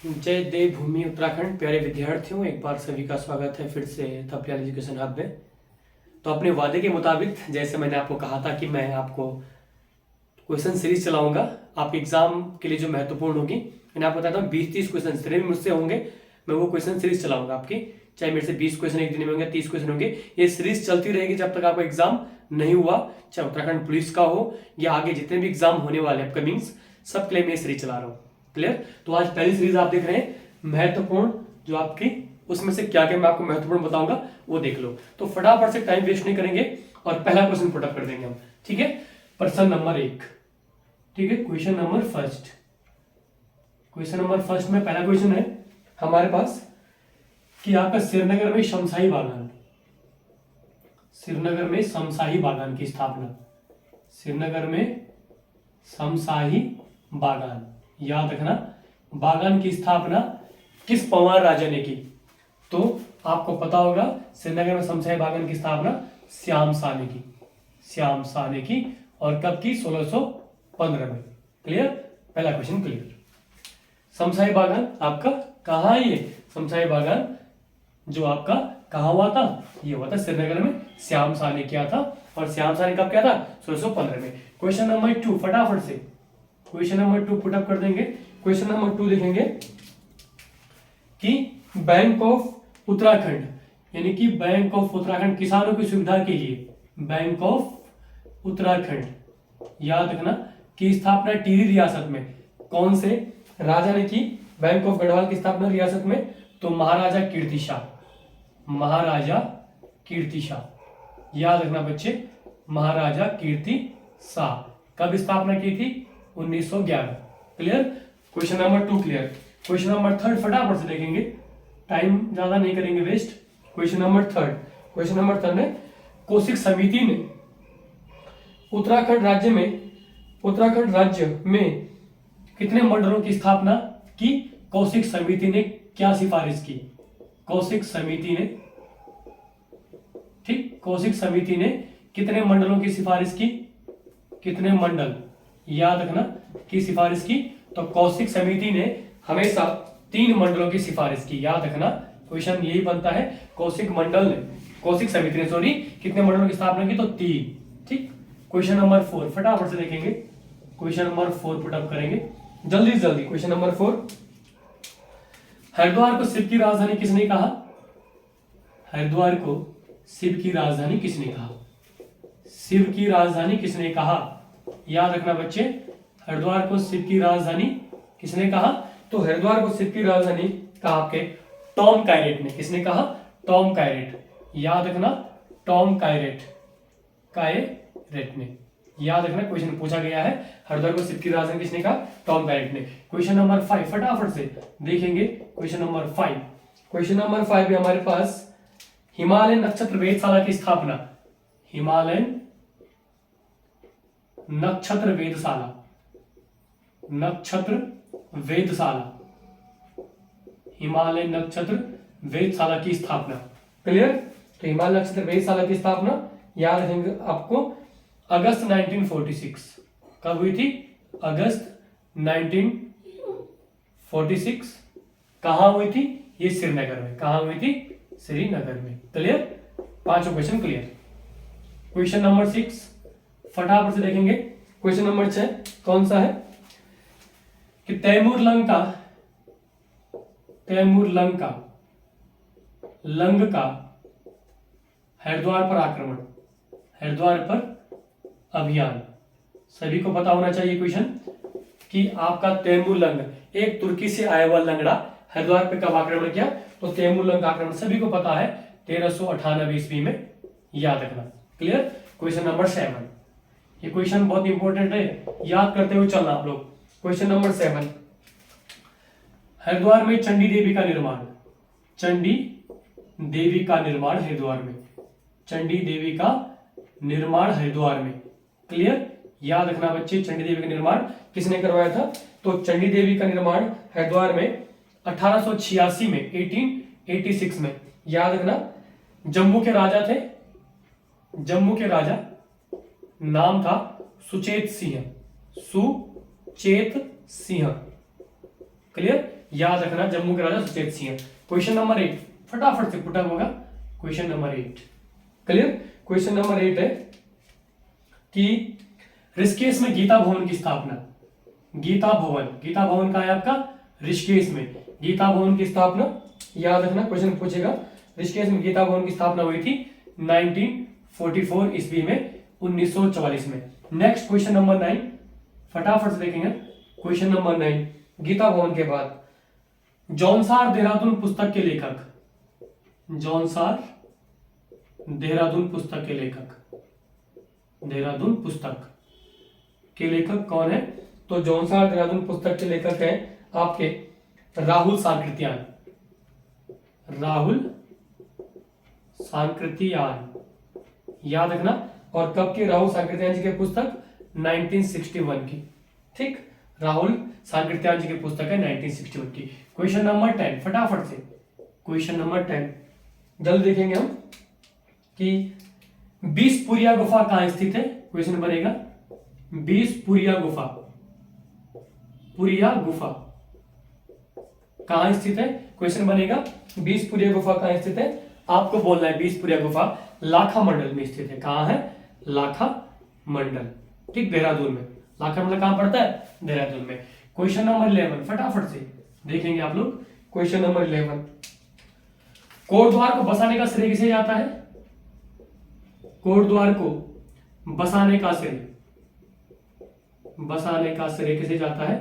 जय देवभूमि उत्तराखंड। प्यारे विद्यार्थियों, एक बार सभी का स्वागत है फिर से थपलियाल एजुकेशन हब में। तो अपने वादे के मुताबिक जैसे मैंने आपको कहा था कि मैं आपको क्वेश्चन सीरीज चलाऊंगा आपके एग्जाम के लिए जो महत्वपूर्ण होगी। मैंने आपको बताया था 20-30 क्वेश्चन जितने भी मुझसे होंगे मैं वो क्वेश्चन सीरीज चलाऊंगा आपकी। चाहे मेरे से 20 क्वेश्चन एक दिन में होंगे, 30 क्वेश्चन होंगे, ये सीरीज चलती रहेगी जब तक आपका एग्जाम नहीं हुआ, चाहे उत्तराखंड पुलिस का हो या आगे जितने भी एग्जाम होने वाले अपकमिंग्स, सब के लिए मैं सीरीज चला रहा हूँ। क्लियर? तो आज पहली सीरीज आप देख रहे हैं महत्वपूर्ण, जो आपकी उसमें से क्या क्या मैं आपको महत्वपूर्ण बताऊंगा वो देख लो। तो फटाफट से टाइम वेस्ट नहीं करेंगे और पहला क्वेश्चन पुटअप कर देंगे हम। ठीक है, प्रश्न नंबर 1। ठीक है, question number first. Question number first में पहला क्वेश्चन है हमारे पास कि आपका श्रीनगर में शमशाही बागान, श्रीनगर में शमशाही बागान की स्थापना, श्रीनगर में शमशाही बागान, याद रखना, बागान की स्थापना किस पंवार राजा ने की? तो आपको पता होगा श्रीनगर में शमशाही बागान की स्थापना श्याम शाह ने की, श्याम शाह ने की। और कब की? 1615 में। क्लियर? पहला क्वेश्चन क्लियर। शमशाही बागान आपका कहाँ है? ये शमशाही बागान जो आपका कहाँ हुआ था? ये हुआ था श्रीनगर में, श्याम शाह ने किया था। और श्याम शाह ने कब किया था? 1615 में। क्वेश्चन नंबर 2 फटाफट से क्वेश्चन नंबर 2 पुटअप कर देंगे। क्वेश्चन नंबर 2 देखेंगे कि बैंक ऑफ उत्तराखंड, यानी कि बैंक ऑफ उत्तराखंड किसानों की सुविधा के लिए, बैंक ऑफ उत्तराखंड याद रखना, की स्थापना टिहरी रियासत में कौन से राजा ने की? बैंक ऑफ गढ़वाल की स्थापना रियासत में तो महाराजा कीर्ति शाह, महाराजा कीर्ति शाह, याद रखना बच्चे, महाराजा कीर्ति शाह। कब स्थापना की थी? 1911। Clear? Question number 2 clear. Question number 3 फटाफट से देखेंगे, टाइम ज्यादा नहीं करेंगे waste. Question number 3, question number 3 में कौशिक समिति ने उत्तराखंड राज्य में कितने मंडलों की स्थापना की? कौशिक समिति ने क्या सिफारिश की? कौशिक समिति ने, ठीक, कौशिक समिति ने कितने मंडलों की सिफारिश की? कितने मंडल याद रखना की सिफारिश की? तो कौशिक समिति ने हमेशा 3 मंडलों की सिफारिश की, याद रखना। क्वेश्चन यही बनता है, कौशिक समिति ने सॉरी कितने मंडलों की स्थापना की? तो 3। ठीक। क्वेश्चन नंबर 4 फटाफट से देखेंगे। क्वेश्चन नंबर 4 पुटअप करेंगे जल्दी से जल्दी। क्वेश्चन नंबर 4, हरिद्वार को शिव की राजधानी किसने कहा? हरिद्वार को शिव की राजधानी किसने कहा? शिव की राजधानी किसने कहा? याद रखना बच्चे, हरिद्वार को शिव की राजधानी किसने कहा? तो हरिद्वार को शिव की राजधानी कहा आपके टॉम कायरेट ने। किसने कहा? टॉम कायरेट, याद रखना, टॉम कायरेट ने, याद रखना। क्वेश्चन पूछा गया है, हरिद्वार को शिव की राजधानी किसने कहा? टॉम कायरेट ने। क्वेश्चन नंबर 5 फटाफट से देखेंगे। क्वेश्चन नंबर 5, क्वेश्चन नंबर 5 में हमारे पास हिमालयन नक्षत्र वेधशाला की स्थापना, हिमालयन नक्षत्र वेधशाला, नक्षत्र वेधशाला, हिमालयन नक्षत्र वेधशाला की स्थापना। क्लियर? तो हिमालय नक्षत्र वेधशाला की स्थापना याद रखेंगे आपको अगस्त 1946। कब हुई थी? अगस्त 1946। कहां हुई थी? ये श्रीनगर में। कहां हुई थी? श्रीनगर में। Clear? 5 question clear. Question number 6 फटाफट से देखेंगे। क्वेश्चन नंबर 6 कौन सा है कि तैमूर लंग का हरिद्वार पर आक्रमण, हरिद्वार पर अभियान, सभी को पता होना चाहिए क्वेश्चन कि आपका तैमूर लंग, एक तुर्की से आया हुआ लंगड़ा, हरिद्वार पे कब आक्रमण किया? तो तैमूर लंग आक्रमण सभी को पता है 1398 ईस्वी में, याद रखना। क्लियर? क्वेश्चन नंबर 7, ये क्वेश्चन बहुत इंपॉर्टेंट है, याद करते हुए चलना आप लोग। क्वेश्चन नंबर 7, हरिद्वार में चंडी देवी का निर्माण, चंडी देवी का निर्माण हरिद्वार में, चंडी देवी का निर्माण हरिद्वार में। क्लियर? याद रखना बच्चे, चंडी देवी का निर्माण किसने करवाया था? तो चंडी देवी का निर्माण हरिद्वार में 1886 में, 1886 में, याद रखना। जम्मू के राजा थे, जम्मू के राजा नाम था सुचेत सिंह, सुचेत सिंह। क्लियर? याद रखना जम्मू के राजा सुचेत सिंह। क्वेश्चन नंबर 8 फटाफट से पुटअप होगा। Question number 8 clear. Question number 8 है कि ऋषिकेश में गीता भवन की स्थापना, गीता भवन का है आपका ऋषिकेश में। गीता भवन की स्थापना याद रखना, क्वेश्चन पूछेगा। ऋषिकेश में गीता भवन की स्थापना हुई थी 1944 ईस्वी में, 1944 में। नेक्स्ट क्वेश्चन नंबर 9 फटाफट से देखेंगे। क्वेश्चन नंबर 9 गीता भवन के बाद जौनसार देहरादून पुस्तक के लेखक, जौनसार देहरादून पुस्तक के लेखक, देहरादून पुस्तक के लेखक कौन है? तो जौनसार देहरादून पुस्तक के लेखक हैं आपके राहुल सांकृत्यायन, राहुल सांकृत्यायन याद रखना। और कब की? राहुल सांकृत्यायन जी की पुस्तक 1961 की। ठीक, राहुल सांकृत्यायन जी की पुस्तक है 1961 की। क्वेश्चन नंबर 10 फटाफट से, क्वेश्चन नंबर 10 जल्द देखेंगे हम कि 20 पुरिया गुफा कहां स्थित है। क्वेश्चन बनेगा 20 पुरिया गुफा, पुरिया गुफा कहां स्थित है? क्वेश्चन बनेगा 20 पुरिया गुफा कहां स्थित है? आपको बोलना है 20 पुरिया गुफा लाखा मंडल में स्थित है। कहां है? लाखा मंडल। ठीक, देहरादून में। लाखा मंडल कहां पड़ता है? देहरादून में। क्वेश्चन नंबर 11 फटाफट से देखेंगे आप लोग। क्वेश्चन नंबर 11 कोटद्वार को बसाने का श्रेय किसे जाता है? कोटद्वार को बसाने का श्रेय, बसाने का श्रेय किसे जाता है?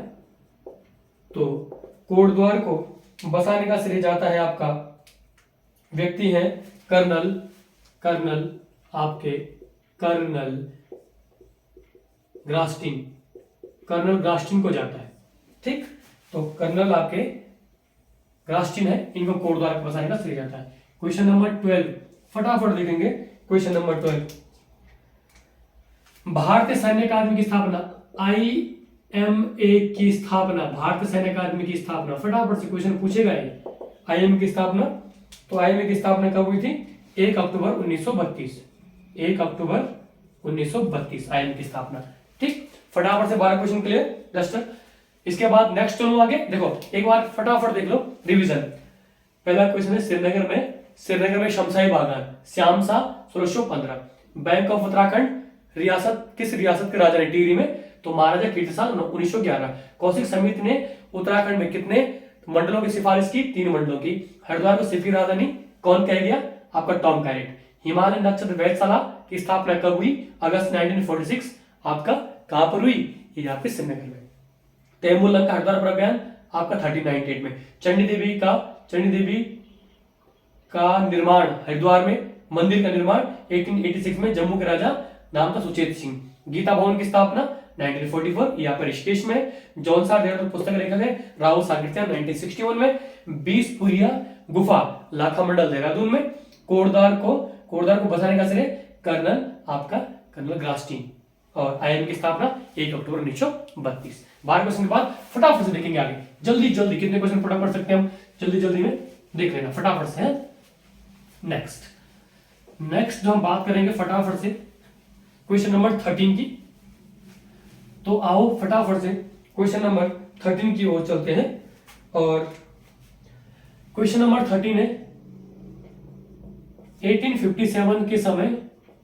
तो कोटद्वार को बसाने का श्रेय जाता है आपका, व्यक्ति है कर्नल आपके कर्नल ग्रास्टिन, कर्नल ग्रास्टिन को जाता है। ठीक, तो कर्नल आपके ग्रास्टिन है, इनको कोटद्वार को बसाने का श्रेय जाता है। क्वेश्चन नंबर 12 फटाफट देखेंगे। क्वेश्चन नंबर 12 भारतीय सैन्य अकादमी की स्थापना, IMA की स्थापना, भारतीय सैन्य अकादमी की स्थापना फटाफट से क्वेश्चन पूछेगा ये। IMA की स्थापना, तो IMA की स्थापना कब हुई थी? 1 अक्टूबर 1932, 1 अक्टूबर 1932 IMA की स्थापना। ठीक, फटाफट से 12 क्वेश्चन क्लियर डस्टर। इसके बाद नेक्स्ट चलो आगे, देखो एक बार फटाफट देख लो रिवीजन। पहला क्वेश्चन है श्रीनगर में शमशाही बागान, श्याम शाह 1615। बैंक ऑफ उत्तराखंड रियासत किस रियासत के राजा ने? टिहरी में, तो महाराजा कीर्तिसाल 1911। कौशिक समिति ने उत्तराखंड में कितने मंडलों की सिफारिश की? 3 मंडलों की। हरिद्वार को सिद्धि राजधानी कौन कह गया? आपका टॉम कैरेट। हिमालय नक्षत्र वेधशाला की स्थापना कब हुई? अगस्त 1946। आपका कहां पर हुई? ये आपके श्रीनगर में। तैमूर लंका हरिद्वार पर अभियान आपका 1398 में। चंडी देवी का निर्माण हरिद्वार में, मंदिर का निर्माण 1886 में, जम्मू के राजा नाम था सुचेत सिंह। गीता भवन की स्थापना 1944 यहाँ पर ऋषिकेश में। जौनसार देहरादून पुस्तक लेखक है राहुल सांकृत्यायन 1961 में। 20 पुरिया गुफा लाखा मंडल देहरादून में। कोटद्वार को बसाने का श्रेय कर्नल ग्रास्टिन। और IMA की स्थापना 1 अक्टूबर 1932। 12 क्वेश्चन के बाद फटाफट से देखेंगे आगे, जल्दी कितने क्वेश्चन फटाफट पढ़ सकते हैं हम, जल्दी में देख लेना फटाफट से। नेक्स्ट जो हम बात करेंगे फटाफट से क्वेश्चन नंबर 13 की। तो आओ फटाफट से क्वेश्चन नंबर 13 की ओर चलते हैं। और क्वेश्चन नंबर 13 है 1857 के समय,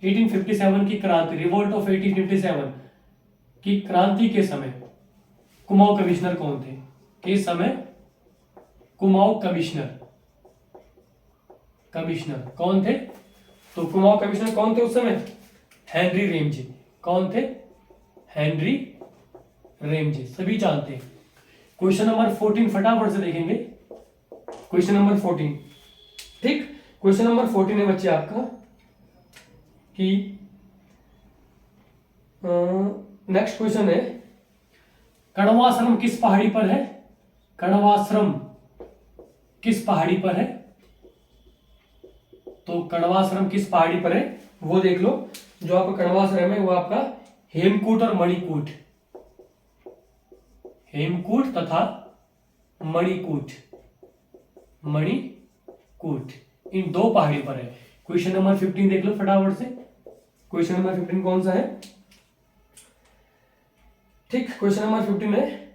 1857 की क्रांति, रिवोल्ट ऑफ 1857 की क्रांति के समय कुमाऊं कमिश्नर कौन थे? किस समय कुमाऊं कमिश्नर कौन थे? तो कुमाऊं कमिश्नर कौन थे उस समय? Henry Ramsay. कौन थे? हेनरी रेमजे, सभी जानते हैं। क्वेश्चन नंबर 14 फटाफट से देखेंगे। क्वेश्चन नंबर 14, ठीक, क्वेश्चन नंबर 14 है बच्चे आपका कि नेक्स्ट क्वेश्चन है कण्वाश्रम किस पहाड़ी पर है? कण्वाश्रम किस पहाड़ी पर है? तो कण्वाश्रम किस पहाड़ी पर है वो देख लो। जो आपका कण्वाश्रम है वो आपका हेमकूट और मणिकूट, हेमकूट तथा मणिकूट इन 2 पहाड़ी पर है। क्वेश्चन नंबर 15 देख लो फटाफट से। क्वेश्चन नंबर 15 कौन सा है? ठीक, क्वेश्चन नंबर 15 है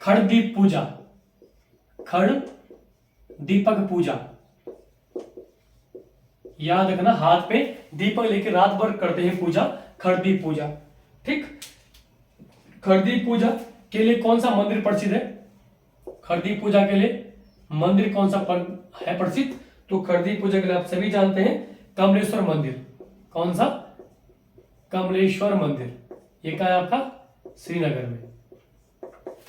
खड़दीप पूजा खड़ दीपक पूजा। याद रखना, हाथ पे दीपक लेके रात भर करते हैं पूजा, खड़दीप पूजा। ठीक, खड़दीप पूजा के लिए कौन सा मंदिर प्रसिद्ध है? खड़दीप पूजा के लिए मंदिर कौन सा है प्रसिद्ध? तो खड़दीप पूजा के लिए आप सभी जानते हैं कमलेश्वर मंदिर। कौन सा? कमलेश्वर मंदिर। ये कहा है आपका? श्रीनगर में।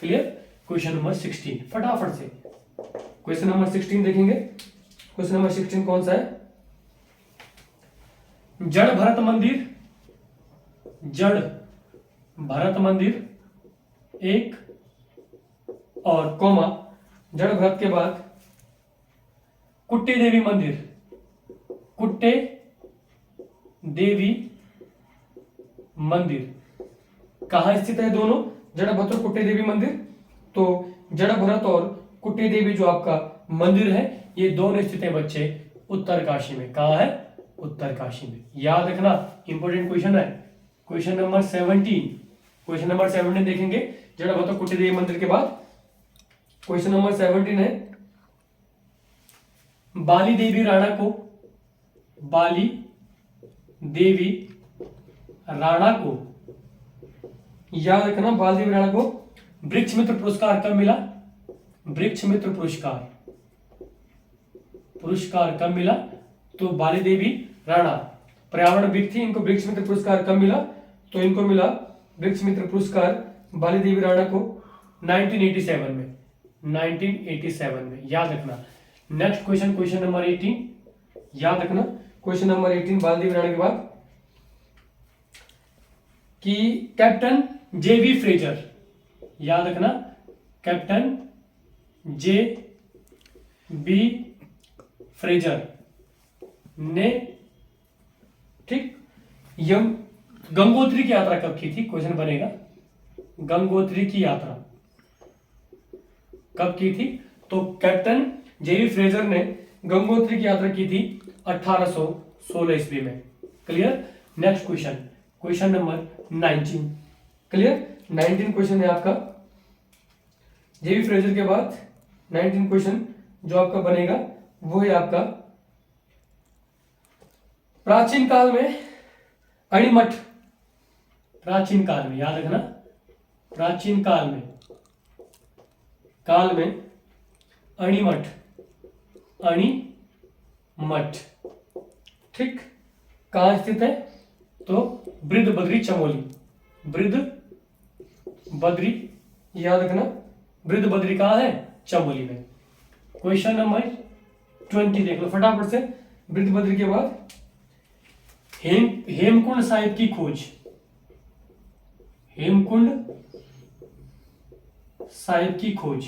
क्लियर? क्वेश्चन नंबर 16 फटाफट से क्वेश्चन नंबर 16 देखेंगे। क्वेश्चन नंबर 16 कौन सा है? जड़ भरत मंदिर, जड़ भरत मंदिर एक और कोमा जड़ भरत के बाद कुट्टे देवी मंदिर, कुट्टे देवी मंदिर कहां स्थित है? दोनों जड़ भरत और कुट्टे देवी मंदिर। तो जड़ भरत और कुट्टे देवी जो आपका मंदिर है ये दोनों स्थित है बच्चे उत्तरकाशी में। कहा है? उत्तरकाशी में। याद रखना, इंपॉर्टेंट क्वेश्चन है। क्वेश्चन नंबर 17, क्वेश्चन नंबर 17 देखेंगे जड़ भरत और कुट्टे देवी मंदिर के बाद। क्वेश्चन नंबर 17 है बाली देवी राणा को, बाली देवी राणा को, याद रखना, बाली देवी राणा को वृक्ष मित्र पुरस्कार कब मिला? वृक्ष मित्र पुरस्कार, पुरस्कार कब मिला? तो बाली देवी राणा पर्यावरणविद थी, इनको वृक्ष मित्र पुरस्कार कब मिला? तो इनको मिला वृक्ष मित्र पुरस्कार बाली देवी राणा को 1987 में, 1987 में। याद रखना। नेक्स्ट क्वेश्चन, क्वेश्चन नंबर 18, याद रखना, क्वेश्चन नंबर 18 बाली देवी राणा के बाद कि कैप्टन जेवी फ्रेजर, याद रखना, कैप्टन जे बी फ्रेजर ने, ठीक, यम गंगोत्री की यात्रा कब की थी? क्वेश्चन बनेगा, गंगोत्री की यात्रा कब की थी? तो कैप्टन जेवी फ्रेजर ने गंगोत्री की यात्रा की थी 1816 ईस्वी में। Clear? Next question, question number 19। Clear? 19 question है आपका जेवी फ्रेजर के बाद। 19 क्वेश्चन जो आपका बनेगा वो है आपका प्राचीन काल में अणिमठ, प्राचीन काल में, याद रखना, प्राचीन काल में अणिमठ, अणिमठ, ठीक, कहां स्थित है? तो बृहद बद्री चमोली, बृहद बद्री, याद रखना, बृहद बद्री कहां है? चमोली में। क्वेश्चन नंबर 20 देख लो फटाफट से। बृहद बद्री के बाद हेमकुंड साहिब की खोज, हेमकुंड साहिब की खोज,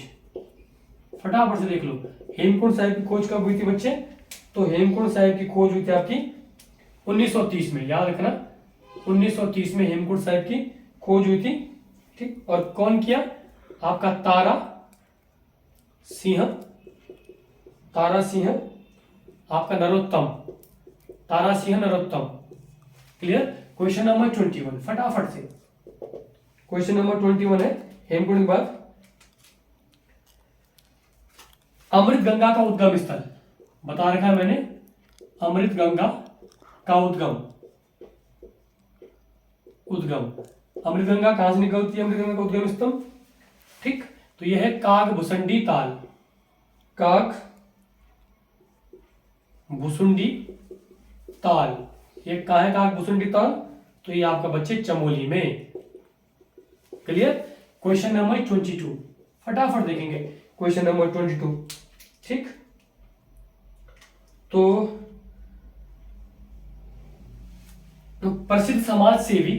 फटाफट से देख लो। हेमकुंड साहिब की खोज कब हुई थी बच्चे? तो हेमकुंड साहिब की खोज हुई थी आपकी 1930 में। याद रखना, 1930 में हेमकुंड साहिब की खोज हुई थी। ठीक, और कौन किया? आपका तारा सिंह, तारा सिंह, आपका Narottam, Tara Singh Narottam. Clear? Question number 21 फटाफट से। क्वेश्चन नंबर 21 है हेमकुंड के बाद अमृत गंगा का उद्गम स्थल, बता रखा है मैंने, अमृत गंगा का उद्गम, अमृत गंगा कहां से निकलती है? अमृत गंगा का उद्गम स्थल, ठीक, तो यह है काग भुसुंडी ताल, काग भुसुंडी ताल। ये कहां है काग भुसुंडी ताल? तो ये आपका बच्चे चमोली में। क्लियर? क्वेश्चन नंबर 22 फटाफट देखेंगे। क्वेश्चन नंबर 22, ठीक, तो प्रसिद्ध समाज सेवी,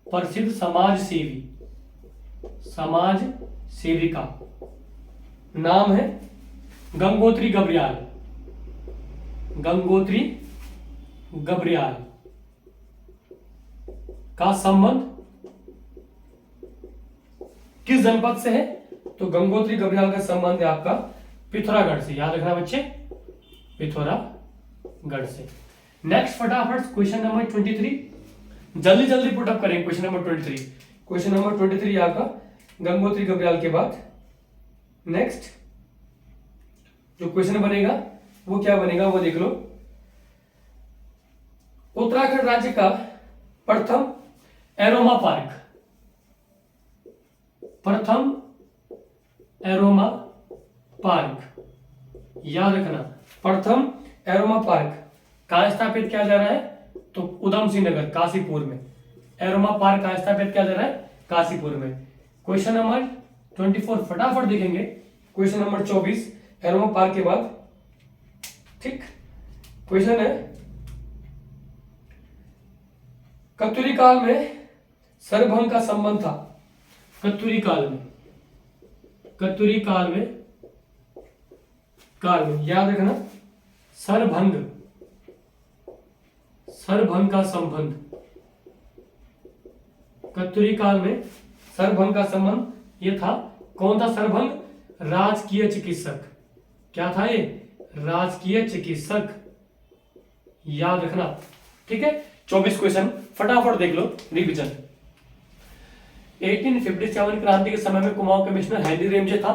प्रसिद्ध समाज सेवी, समाज सेविका नाम है गंगोत्री गब्रियाल, गंगोत्री गब्रियाल का संबंध किस जनपद से है? तो गंगोत्री गब्रियाल का संबंध है आपका पिथौरागढ़ से। याद रखना बच्चे, पिथौरागढ़ से। नेक्स्ट फटाफट क्वेश्चन नंबर 23, जल्दी जल्दी पुटअप करेंगे। क्वेश्चन नंबर 23, क्वेश्चन नंबर 23 आपका गंगोत्री गब्रियाल के बाद नेक्स्ट जो क्वेश्चन बनेगा वो क्या बनेगा वो देख लो। उत्तराखंड राज्य का प्रथम एरोमा पार्क, प्रथम एरोमा पार्क, याद रखना प्रथम एरोमा पार्क कहां स्थापित किया जा रहा है, तो उधम सिंह नगर काशीपुर में। एरोमा पार्क कहां स्थापित किया जा रहा है, काशीपुर में। क्वेश्चन नंबर 24 फटाफट देखेंगे। क्वेश्चन नंबर 24 एरोमा पार्क के बाद, ठीक। क्वेश्चन है कत्यूरी काल में सरभंग का संबंध था। कत्यूरी काल में, कत्यूरी काल में याद रखना सरभंग, सरभंग का संबंध। कत्यूरी काल में सरभंग का संबंध ये था। कौन था सरभंग, राजकीय चिकित्सक। क्या था ये, राजकीय चिकित्सक, याद रखना, ठीक है। 24 क्वेश्चन फटाफट देख लो, रिवीजन। 1857 क्रांति के समय में कुमाऊं कमिश्नर हेनरी रेमजे था।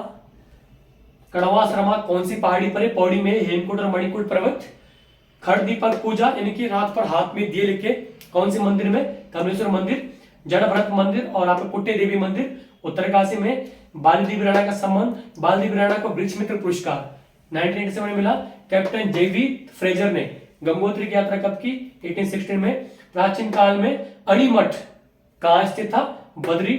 कड़वा शर्मा कौन सी पहाड़ी पर है, पौड़ी में हेमकुंड और मणिकूट पर्वत। खड़ दीपक पूजा यानी कि रात पर हाथ में दिए लेके कौन से मंदिर में, कमलेश्वर मंदिर। जड़ भरत मंदिर और आपको कुट्टे देवी मंदिर उत्तरकाशी में। बाली देवी राणा का संबंध, बाली देवी राणा को वृक्ष मित्र पुरस्कार 1987 में मिला। कैप्टन जेवी फ्रेजर ने गंगोत्री की यात्रा कब की, 1816 में। प्राचीन काल में अणिमठ कहां स्थित था, बद्री,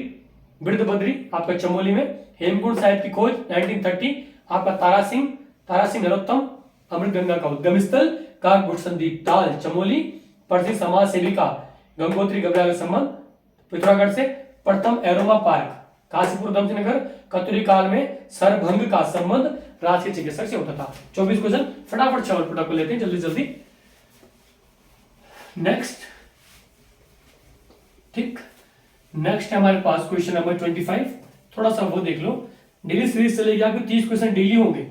बिरद बद्री आपका चमोली में। हेमकुंड साहिब की खोज 1930, आपका तारा सिंह नरोत्तम, अमृत गंगा का उद्गम स्थल का गुटसंदीप ताल चमोली। प्रसिद्ध समाज सेविका गंगोत्री गंगा का संबंध पिथौरागढ़ से। प्रथम एरोमा पार्क काशीपुर उधम सिंह नगर। कत्यूरी काल में सरभंग का संबंध राजकीय चिकित्सक से होता था। 24 क्वेश्चन फटाफट छह फटाफट लेते हैं जल्दी जल्दी। नेक्स्ट, ठीक, नेक्स्ट है हमारे पास क्वेश्चन नंबर 25। थोड़ा सा वो देख लो। डेली सीरीज चलेगी, आपके 30 क्वेश्चन डेली होंगे।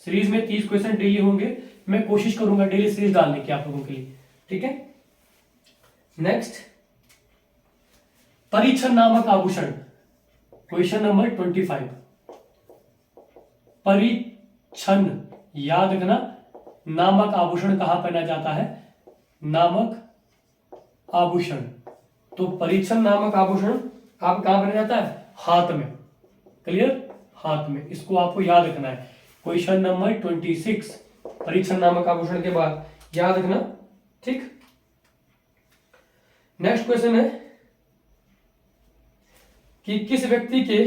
सीरीज में 30 क्वेश्चन डेली होंगे। मैं कोशिश करूंगा डेली सीरीज डालने की आप लोगों के लिए, ठीक है। नेक्स्ट, परिच्छन नामक आभूषण, क्वेश्चन नंबर 25। परिच्छन, याद रखना, नामक आभूषण कहां पहना जाता है, नामक आभूषण। तो परिच्छन नामक आभूषण आप कहां पहना जाता है, हाथ में। क्लियर, हाथ में, इसको आपको याद रखना है। क्वेश्चन नंबर 26 परिच्छन नामक आभूषण के बाद याद रखना, ठीक। नेक्स्ट क्वेश्चन है कि किस व्यक्ति के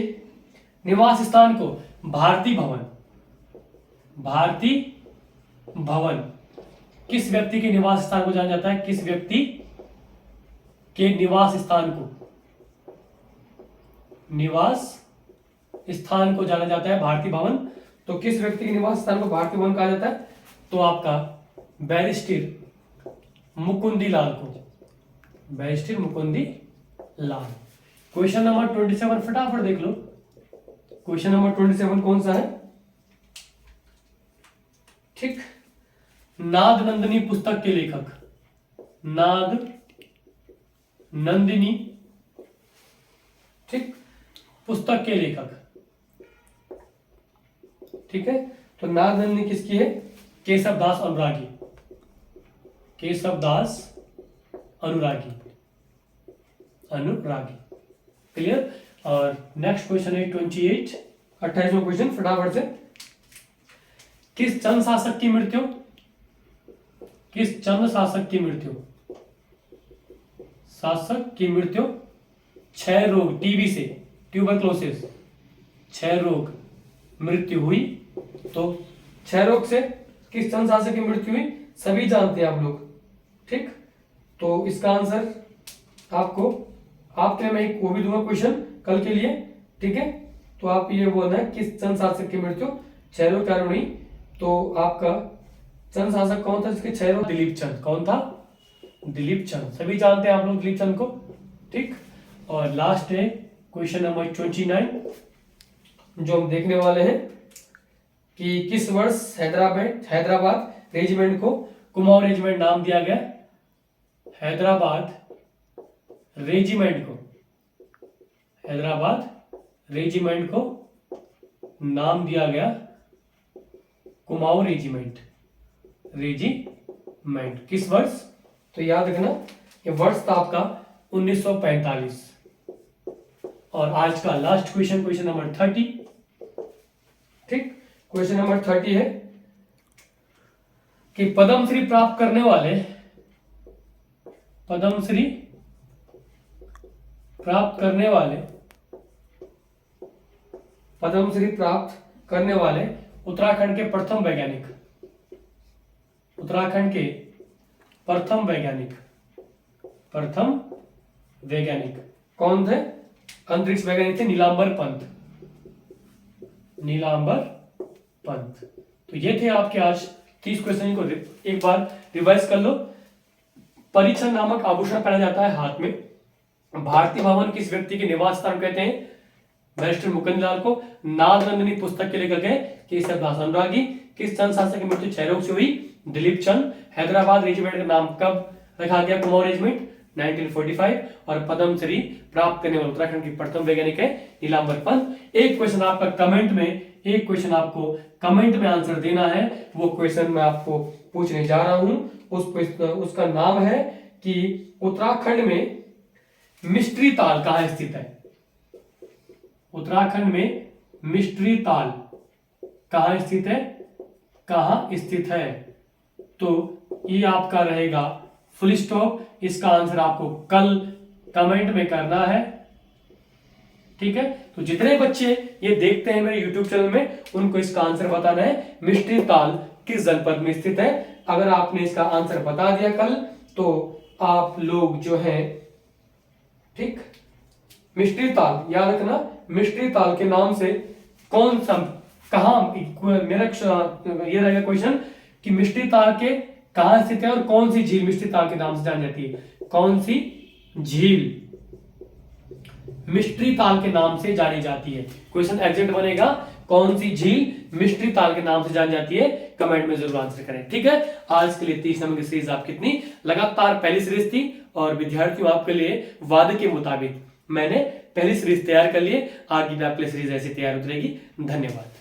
निवास स्थान को भारती भवन, भारती भवन किस व्यक्ति के निवास स्थान को जाना जाता है, किस व्यक्ति के निवास स्थान को, निवास स्थान को जाना जाता है भारती भवन। तो किस व्यक्ति के निवास स्थान को भारती भवन कहा जाता है, तो आपका बैरिस्टर मुकुंदी लाल को, बैरिस्टर मुकुंदी लाल। क्वेश्चन नंबर 27 फटाफट देख लो। क्वेश्चन नंबर 27 कौन सा है, ठीक। नाद नंदिनी पुस्तक के लेखक, नाद नंदिनी, ठीक, पुस्तक के लेखक, ठीक है। तो नाद नंदिनी किसकी है, केशव दास अनुरागी, केशव दास अनुरागी, अनुरागी। क्लियर। और नेक्स्ट क्वेश्चन है 28, 28वां क्वेश्चन फटाफट से। किस चंद शासक की मृत्यु, किस चंद शासक की मृत्यु, शासक की मृत्यु क्षय रोग, टीबी से, ट्यूबरक्लोसिस, क्षय रोग मृत्यु हुई। तो क्षय रोग से किस चंद शासक की मृत्यु हुई, सभी जानते हैं आप लोग, ठीक। तो इसका आंसर आपको, आपके मैं एक वो भी दूंगा क्वेश्चन कल के लिए, ठीक है। तो आप ये बोलना है किस चंद शासक की मृत्यु क्षय रोग कारण हुई। तो आपका चंद शासक कौन था जिसके क्षय रोग, दिलीप चंद। कौन था, दिलीप चंद, सभी जानते हैं आप लोग दिलीप चंद को, ठीक। और लास्ट है क्वेश्चन नंबर 29 जो हम देखने वाले हैं कि किस वर्ष हैदराबाद रेजिमेंट को कुमाऊं रेजिमेंट नाम दिया गया। हैदराबाद रेजिमेंट को, हैदराबाद रेजिमेंट को नाम दिया गया कुमाऊं रेजिमेंट। किस वर्ष? तो याद रखना ये वर्ष था आपका 1945। और आज का लास्ट क्वेश्चन नंबर 30। ठीक, क्वेश्चन नंबर 30 है कि पद्मश्री प्राप्त करने वाले उत्तराखंड के प्रथम वैज्ञानिक कौन थे? अंतरिक्ष वैज्ञानिक थे नीलांबर पंत। तो ये थे आपके आज 30 क्वेश्चन को एक बार रिवाइज कर लो। परिछन नामक आभूषण पहना जाता है हाथ में। भारतीय भवन किस व्यक्ति के निवास स्थान कहते हैं? बैरिस्टर मुकुंदलाल को। नादनंदिनी पुस्तक के लेखक है केशव दास अनुरागी। किस चंद शासक की मृत्यु क्षय रोग से हुई? दिलीप चंद। हैदराबाद रेजिमेंट का नाम कब रखा गया? कुमाऊं रेजिमेंट 1945। और पद्मश्री प्राप्त करने वाले उत्तराखंड के प्रथम वैज्ञानिक है नीलांबर पंत। एक क्वेश्चन आपको कमेंट में आंसर देना है। वो क्वेश्चन मैं आपको पूछने जा रहा हूं। उसका नाम है कि उत्तराखंड में मिस्ट्री ताल कहां स्थित है? उत्तराखंड में मिस्ट्री ताल कहां स्थित है? तो ये आपका रहेगा फुल स्टॉप। इसका आंसर आपको कल कमेंट में करना है। ठीक है, तो जितने बच्चे ये देखते हैं मेरे YouTube चैनल में उनको इसका आंसर बताना है मिस्ट्री ताल किस जनपद में स्थित है। अगर आपने इसका आंसर बता दिया कल तो आप लोग जो है, ठीक, मिस्ट्री ताल याद रखना। मिस्ट्री ताल के नाम से कौन सा मेरा ये रहेगा क्वेश्चन कि मिस्ट्री ताल के कहां स्थित है और कौन सी झील मिस्ट्री ताल के नाम से जानी जाती है? कौन सी झील मिस्ट्री ताल के नाम से जानी जाती है? क्वेश्चन एग्जैक्ट बनेगा कौन सी झील मिस्ट्री ताल के नाम से जानी जाती है? कमेंट में जरूर आंसर करें। ठीक है, आज के लिए 30 नंबर की सीरीज आपकी कितनी लगातार पहली सीरीज थी और विद्यार्थियों आपके लिए वादे के मुताबिक मैंने पहली सीरीज तैयार कर लिए। आगे भी आपके लिए सीरीज ऐसी तैयार होती रहेगी। धन्यवाद।